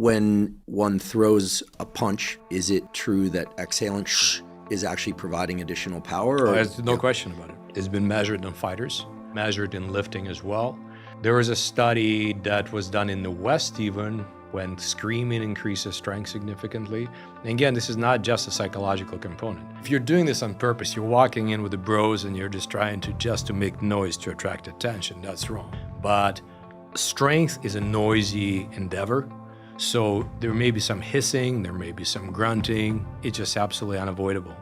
When one throws a punch, is it true that exhaling is actually providing additional power? Or? There's no question about it. It's been measured on fighters, measured in lifting as well. There was a study that was done in the West even, when screaming increases strength significantly. And again, this is not just a psychological component. If you're doing this on purpose, you're walking in with the bros and you're just trying to make noise to attract attention, that's wrong. But strength is a noisy endeavor. So there may be some hissing, there may be some grunting. It's just absolutely unavoidable.